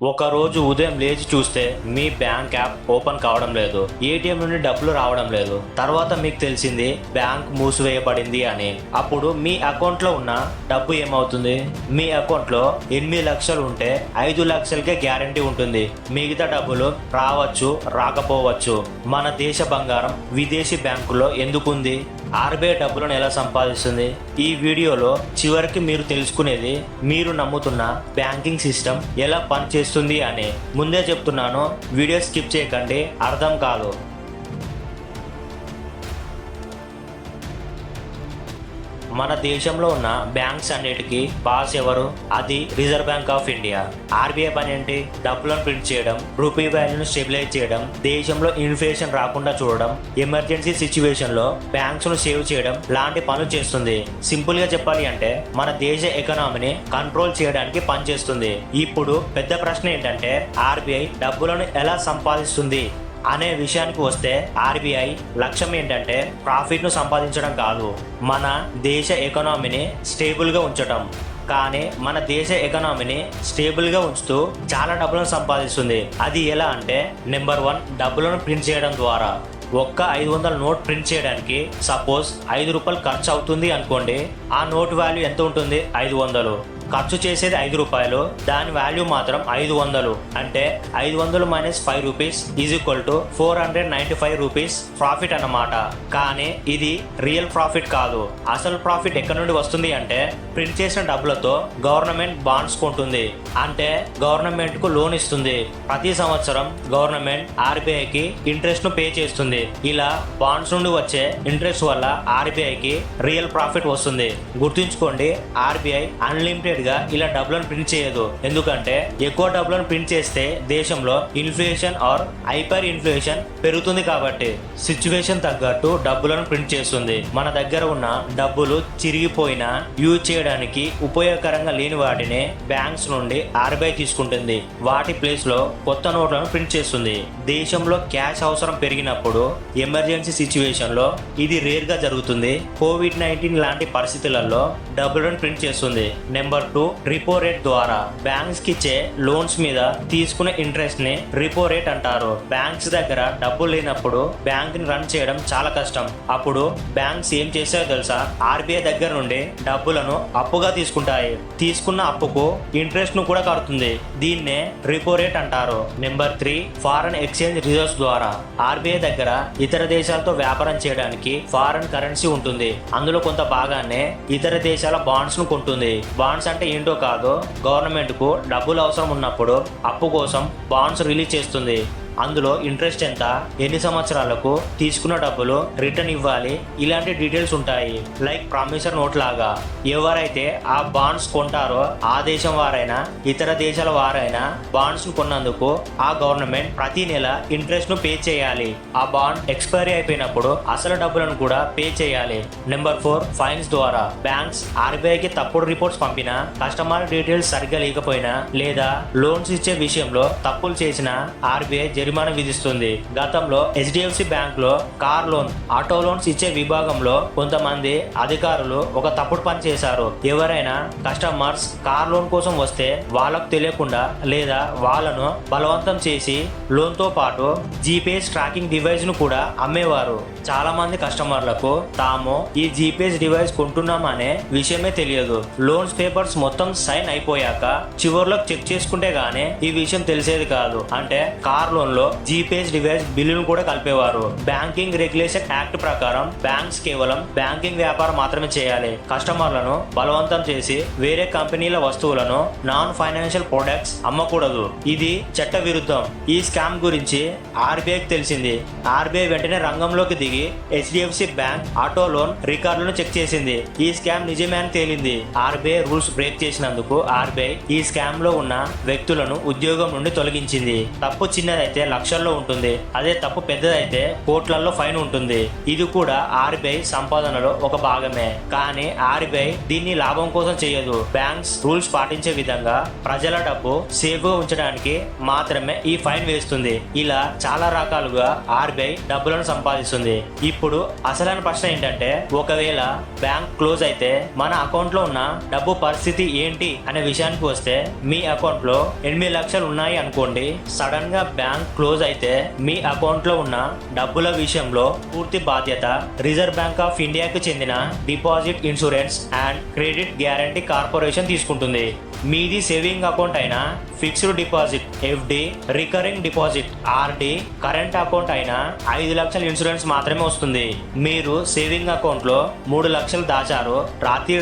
ఒక రోజు ఉదయం లేచి చూస్తే మీ బ్యాంక్ యాప్ ఓపెన్ కావడం లేదు, ఏటీఎం నుండి డబ్బులు రావడం లేదు. తర్వాత మీకు తెలిసింది బ్యాంక్ మూసివేయబడింది అని. అప్పుడు మీ అకౌంట్ లో ఉన్న డబ్బు ఏమవుతుంది? మీ అకౌంట్ లో 8 లక్షలు ఉంటే 5 లక్షలకే గ్యారంటీ ఉంటుంది. మిగతా డబ్బులు రావచ్చు, రాకపోవచ్చు. మన దేశ బంగారం విదేశీ బ్యాంకుల్లో ఎందుకుంది? ఆర్బీఐ డబ్బులను ఎలా సంపాదిస్తుంది? ఈ వీడియోలో చివరికి మీరు తెలుసుకునేది మీరు నమ్ముతున్న బ్యాంకింగ్ సిస్టమ్ ఎలా పనిచేస్తుంది అని. ముందే చెప్తున్నాను, వీడియో స్కిప్ చేయకండి, అర్థం కాదు. మన దేశంలో ఉన్న బ్యాంక్స్ అన్నిటికీ బాస్ ఎవరు? అది reserve bank of India. RBI పని ఏంటి? డబ్బులను ప్రింట్ చేయడం, రూపీ వాల్యూను స్టెబిలైజ్ చేయడం, దేశంలో ఇన్ఫ్లేషన్ రాకుండా చూడడం, ఎమర్జెన్సీ సిచ్యువేషన్ లో బ్యాంక్స్ ను సేవ్ చేయడం లాంటి పనులు చేస్తుంది. సింపుల్ గా చెప్పాలి అంటే మన దేశ ఎకనామీని కంట్రోల్ చేయడానికి పనిచేస్తుంది. ఇప్పుడు పెద్ద ప్రశ్న ఏంటంటే ఆర్బీఐ డబ్బులను ఎలా సంపాదిస్తుంది అనే విషయానికి వస్తే, ఆర్బీఐ లక్ష్యం ఏంటంటే ప్రాఫిట్ ను సంపాదించడం కాదు, మన దేశ ఎకనామీని స్టేబుల్ గా ఉంచడం. కానీ మన దేశ ఎకనామీని స్టేబుల్ గా ఉంచుతూ చాలా డబ్బులను సంపాదిస్తుంది. అది ఎలా అంటే, నెంబర్ 1, డబ్బులను ప్రింట్ చేయడం ద్వారా. ఒక్క 500 నోట్ ప్రింట్ చేయడానికి సపోజ్ 5 రూపాయలు ఖర్చు అవుతుంది అనుకోండి. ఆ నోట్ వాల్యూ ఎంత ఉంటుంది? 500. ఖర్చు చేసేది 5 రూపాయలు, దాని వాల్యూ మాత్రం 500. అంటే 500 - 5 rupees is equal to 495 rupees profit అన్నమాట. కానీ ఇది రియల్ ప్రాఫిట్ కాదు. అసలు ప్రాఫిట్ ఎక్కడి నుండి వస్తుంది అంటే, ప్రింట్ చేసిన డబ్బులతో గవర్నమెంట్ బాండ్స్ కొంటుంది. అంటే గవర్నమెంట్ కు లోన్ ఇస్తుంది. ప్రతి సంవత్సరం గవర్నమెంట్ ఆర్బీఐకి ఇంట్రెస్ట్ ను పే చేస్తుంది. ఇలా బాండ్స్ నుండి వచ్చే ఇంట్రెస్ట్ వల్ల ఆర్బీఐకి రియల్ ప్రాఫిట్ వస్తుంది. గుర్తుంచుకోండి, ఆర్బీఐ అన్లిమిటెడ్ గా ఇలా డబ్బులను ప్రింట్ చేయదు. ఎందుకంటే ఎక్కువ డబ్బులను ప్రింట్ చేస్తే దేశంలో ఇన్ఫ్లేషన్ ఆర్ హైపర్ ఇన్ఫ్లేషన్ పెరుగుతుంది. కాబట్టి సిచ్యువేషన్ తగ్గట్టు డబ్బులను ప్రింట్ చేస్తుంది. మన దగ్గర ఉన్న డబ్బులు చిరిగిపోయినా యూజ్ చేయడానికి ఉపయోగకరంగా లేని వాటిని బ్యాంక్స్ నుండి ఆర్బీఐ తీసుకుంటుంది. వాటి ప్లేస్ లో కొత్త నోట్లను ప్రింట్ చేస్తుంది. దేశంలో క్యాష్ అవసరం పెరిగినప్పుడు, ఎమర్జెన్సీ సిచ్యువేషన్ లో ఇది రేర్ గా జరుగుతుంది. కోవిడ్-19 లాంటి పరిస్థితులలో డబ్బులను ప్రింట్ చేస్తుంది. నెంబర్ 2, రిపో రేట్ ద్వారా. బ్యాంక్స్ కి ఇచ్చే లోన్స్ మీద తీసుకునే ఇంట్రెస్ట్ ని రిపో రేట్ అంటారు. బ్యాంక్స్ దగ్గర డబ్బులు లేనప్పుడు బ్యాంక్ ని రన్ చేయడం చాలా కష్టం. అప్పుడు బ్యాంక్స్ ఏం చేస్తాయో తెలుసా? ఆర్బీఐ దగ్గర నుండి డబ్బులను అప్పుగా తీసుకుంటాయి. తీసుకున్న అప్పుకు ఇంట్రెస్ట్ ను కూడా కడుతుంది. దీన్నే రిపో రేట్ అంటారు. నెంబర్ 3, ఫారెన్ ఎక్స్చేంజ్ రిజర్వ్స్ ద్వారా. ఆర్బీఐ దగ్గర ఇతర దేశాలతో వ్యాపారం చేయడానికి ఫారెన్ కరెన్సీ ఉంటుంది. అందులో కొంత భాగాన్ని ఇతర దేశాల బాండ్స్ ను కొంటుంది. బాండ్స్ అంటే ఏంటో కాదు, గవర్నమెంట్ కు డబ్బులు అవసరం ఉన్నప్పుడు అప్పు కోసం బాండ్స్ రిలీజ్ చేస్తుంది. అందులో ఇంట్రెస్ట్ ఎంత, ఎన్ని సంవత్సరాలకు తీసుకున్న డబ్బులు రిటర్న్ ఇవ్వాలి, ఇలాంటి డీటెయిల్స్ ఉంటాయి. లైక్ ప్రామిసర్ నోట్ లాగా. ఎవరైతే ఆ బాండ్స్ కొంటారో ఆ దేశం వారైనా ఇతర దేశాల వారైనా బాండ్స్ కొన్నందుకు ఆ గవర్నమెంట్ ప్రతి నెల ఇంట్రెస్ట్ ను పే చేయాలి. ఆ బాండ్ ఎక్స్పైరీ అయిపోయినప్పుడు అసలు డబ్బులను కూడా పే చేయాలి. నెంబర్ 4, ఫైన్స్ ద్వారా. బ్యాంక్స్ ఆర్బీఐకి తప్పుడు రిపోర్ట్స్ పంపినా, కస్టమర్ డీటెయిల్స్ సరిగ్గా లేకపోయినా, లేదా లోన్స్ ఇచ్చే విషయంలో తప్పులు చేసినా ఆర్బీఐ జరిమానా విధిస్తుంది. గతంలో హెచ్డిఎఫ్సి బ్యాంక్ లో కార్ లోన్, ఆటో లోన్స్ ఇచ్చే విభాగంలో కొంతమంది అధికారులు ఒక తప్పుడు పని చేశారు. ఎవరైనా కస్టమర్స్ కార్ లోన్ కోసం వస్తే వాళ్ళకు తెలియకుండా లేదా వాళ్ళను బలవంతం చేసి లోన్ తో పాటు జీపీఎస్ ట్రాకింగ్ డివైస్ ను కూడా అమ్మేవారు. చాలా మంది కస్టమర్లకు తాము ఈ జీపీఎస్ డివైస్ కొంటున్నామనే విషయమే తెలియదు. లోన్స్ పేపర్స్ మొత్తం సైన్ అయిపోయాక చివర్లో చెక్ చేసుకుంటే గానీ ఈ విషయం తెలిసేది కాదు. అంటే కార్ లోన్ లో జీపీఎస్ డివైస్ బిల్లును కూడా కలిపేవారు. బ్యాంకింగ్ రెగ్యులేషన్ యాక్ట్ ప్రకారం బ్యాంక్స్ కేవలం బ్యాంకింగ్ వ్యాపారం మాత్రమే చేయాలి. కస్టమర్లను బలవంతం చేసి వేరే కంపెనీల వస్తువులను, నాన్ ఫైనాన్షియల్ ప్రొడక్ట్స్ అమ్మకూడదు. ఇది చట్ట విరుద్ధం. ఈ స్కామ్ గురించి ఆర్బీఐకి తెలిసింది. ఆర్బీఐ వెంటనే రంగంలోకి దిగి హెచ్డిఎఫ్సి బ్యాంక్ ఆటో లోన్ రికార్డులను చెక్ చేసింది. ఈ స్కామ్ నిజమే అని తేలింది. ఆర్బీఐ రూల్స్ బ్రేక్ చేసినందుకు ఆర్బీఐ ఈ స్కామ్ లో ఉన్న వ్యక్తులను ఉద్యోగం నుండి తొలగించింది. తప్పు చిన్నదైతే అయితే లక్షల్లో ఉంటుంది. అదే తప్పు పెద్దదైతే కోట్లలో ఫైన్ ఉంటుంది. ఇది కూడా ఆర్బీఐ సంపాదనలో ఒక భాగమే. కానీ ఆర్బీఐ దీన్ని లాభం కోసం చేయదు. బ్యాంక్స్ రూల్స్ పాటించే విధంగా ప్రజల డబ్బు సేఫ్ గా ఉంచడానికి మాత్రమే ఈ ఫైన్ వేస్తుంది. ఇలా చాలా రకాలుగా ఆర్బీఐ డబ్బులను సంపాదిస్తుంది. ఇప్పుడు అసలైన ప్రశ్న ఏంటంటే, ఒకవేళ బ్యాంక్ క్లోజ్ అయితే మన అకౌంట్ లో ఉన్న డబ్బు పరిస్థితి ఏంటి అనే విషయానికి వస్తే, మీ అకౌంట్ లో 8 లక్షలు ఉన్నాయి అనుకోండి. సడన్ గా బ్యాంక్ క్లోజ్ అయితే మీ అకౌంట్ లో ఉన్న డబ్బుల విషయంలో పూర్తి బాధ్యత రిజర్వ్ బ్యాంక్ ఆఫ్ ఇండియాకి చెందిన deposit insurance and credit guarantee corporation తీసుకుంటుంది. మీది సేవింగ్ అకౌంట్ అయినా, fixed deposit FD, recurring deposit RD, current account అయినా 5 లక్షల ఇన్సూరెన్స్ మాత్రమే వస్తుంది. మీరు సేవింగ్ అకౌంట్ లో 3 లక్షలు దాచారు,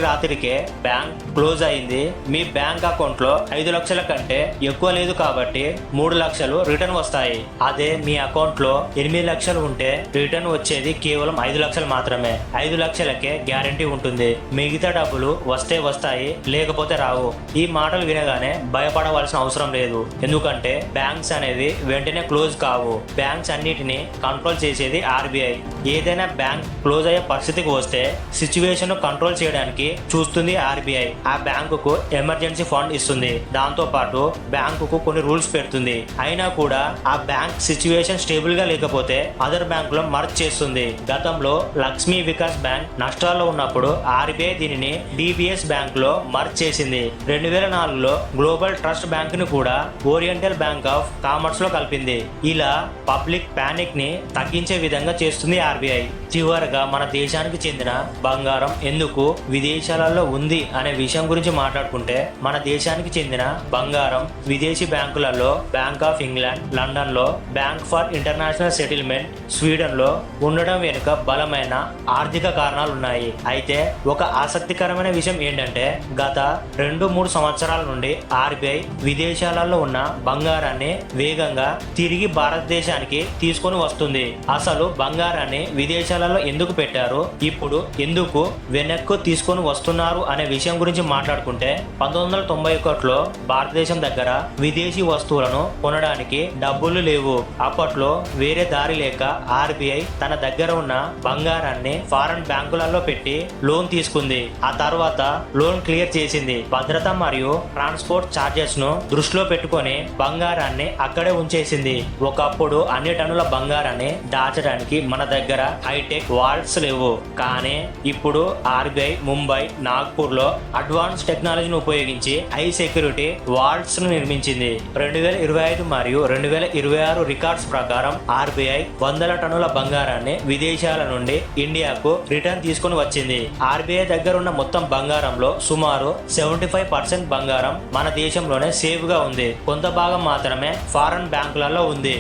రాత్రికే బ్యాంక్ క్లోజ్ అయింది. మీ బ్యాంక్ అకౌంట్ లో 5 లక్షల కంటే ఎక్కువ లేదు కాబట్టి 3 లక్షలు రిటర్న్ వస్తాయి. అదే మీ అకౌంట్ లో 8 లక్షలు ఉంటే రిటర్న్ వచ్చేది కేవలం 5 లక్షలు మాత్రమే. 5 లక్షలకే గ్యారంటీ ఉంటుంది. మిగతా డబ్బులు వస్తే వస్తాయి, లేకపోతే రావు. ఈ మాటలు వినగానే భయపడవలసిన అవసరం లేదు. ఎందుకంటే బ్యాంక్స్ అనేవి వెంటనే క్లోజ్ కావు. బ్యాంక్స్ అన్నిటిని కంట్రోల్ చేసేది ఆర్బీఐ. ఏదైనా బ్యాంక్ క్లోజ్ అయ్యే పరిస్థితికి వస్తే సిచ్యువేషన్ కంట్రోల్ చేయడానికి చూస్తుంది ఆర్బీఐ. ఆ బ్యాంకుకు ఎమర్జెన్సీ ఫండ్ ఇస్తుంది. దాంతో పాటు బ్యాంకుకు కొన్ని రూల్స్ పెడుతుంది. అయినా కూడా ఆ బ్యాంక్ సిచ్యువేషన్ స్టేబుల్ గా లేకపోతే అదర్ బ్యాంక్ లో మర్జ్ చేస్తుంది. గతంలో లక్ష్మీ వికాస్ బ్యాంక్ నష్టాల్లో ఉన్నప్పుడు ఆర్బీఐ దీనిని డిబిఎస్ బ్యాంక్ లో మర్జ్ చేసింది. 2004లో గ్లోబల్ ట్రస్ట్ బ్యాంక్ ను కూడా ఓరియంటల్ బ్యాంక్ ఆఫ్ కామర్స్ లో కలిపింది. ఇలా పబ్లిక్ పానిక్ ని తగ్గించే విధంగా చేస్తుంది ఆర్బీఐ. చివరగా మన దేశానికి చెందిన బంగారం ఎందుకు విదేశాలలో ఉంది అనే విషయం గురించి మాట్లాడుకుంటే, మన దేశానికి చెందిన బంగారం విదేశీ బ్యాంకులలో బ్యాంక్ ఆఫ్ ఇంగ్లాండ్, లండన్ లో bank for international settlement, Sweden లో ఉండడం వెనుక బలమైన ఆర్థిక కారణాలు ఉన్నాయి. అయితే ఒక ఆసక్తికరమైన విషయం ఏంటంటే, గత 2-3 సంవత్సరాల నుండి ఆర్బీఐ విదేశాలలో ఉన్న బంగారాన్ని వేగంగా తిరిగి భారతదేశానికి తీసుకొని వస్తుంది. అసలు బంగారాన్ని విదేశాలలో ఎందుకు పెట్టారు, ఇప్పుడు ఎందుకు వెనక్కు తీసుకొని వస్తున్నారు అనే విషయం గురించి మాట్లాడుకుంటే, 1991లో భారతదేశం దగ్గర విదేశీ వస్తువులను కొనడానికి డబ్బులు లేవు. అప్పట్లో వేరే దారి లేక ఆర్బీఐ తన దగ్గర ఉన్న బంగారాన్ని ఫారెన్ బ్యాంకులలో పెట్టి లోన్ తీసుకుంది. ఆ తర్వాత లోన్ క్లియర్ చేసింది. భద్రత మరియు ట్రాన్స్పోర్ట్ చార్జెస్ ను దృష్టిలో పెట్టుకొని బంగారాన్ని అక్కడే ఉంచేసింది. ఒకప్పుడు అన్ని టన్నుల బంగారాన్ని దాచడానికి మన దగ్గర హైటెక్ వాల్ట్స్ లేవు. కానీ ఇప్పుడు ఆర్బీఐ ముంబై, నాగ్పూర్ లో అడ్వాన్స్ టెక్నాలజీని ఉపయోగించి హై సెక్యూరిటీ వాల్ట్స్ ను నిర్మించింది. 2025 మరియు 2026 రికార్డ్స్ ప్రకారం ఆర్బీఐ 100 టన్నుల బంగారాన్ని విదేశాల నుండి ఇండియాకు రిటర్న్ తీసుకుని వచ్చింది. ఆర్బీఐ దగ్గర ఉన్న మొత్తం బంగారంలో సుమారు 75% బంగారం మన దేశంలోనే సేఫ్ గా ఉంది. కొంత భాగం మాత్రమే ఫారెన్ బ్యాంకులలో ఉంది.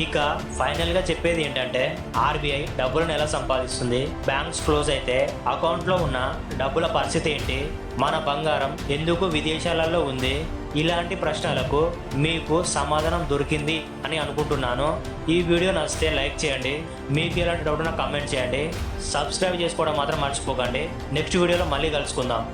ఇక ఫైనల్ గా చెప్పేది ఏంటంటే, ఆర్బీఐ డబ్బులను ఎలా సంపాదిస్తుంది, బ్యాంక్స్ క్లోజ్ అయితే అకౌంట్ లో ఉన్న డబ్బుల పరిస్థితి ఏంటి, మన బంగారం ఎందుకు విదేశాలలో ఉంది, ఇలాంటి ప్రశ్నలకు మీకు సమాధానం దొరికింది అని అనుకుంటున్నాను. ఈ వీడియో నచ్చితే లైక్ చేయండి. మీకు ఎలాంటి డౌట్ ఉన్నా కామెంట్ చేయండి. సబ్స్క్రైబ్ చేసుకోవడం మాత్రం మర్చిపోకండి. నెక్స్ట్ వీడియోలో మళ్ళీ కలుసుకుందాం.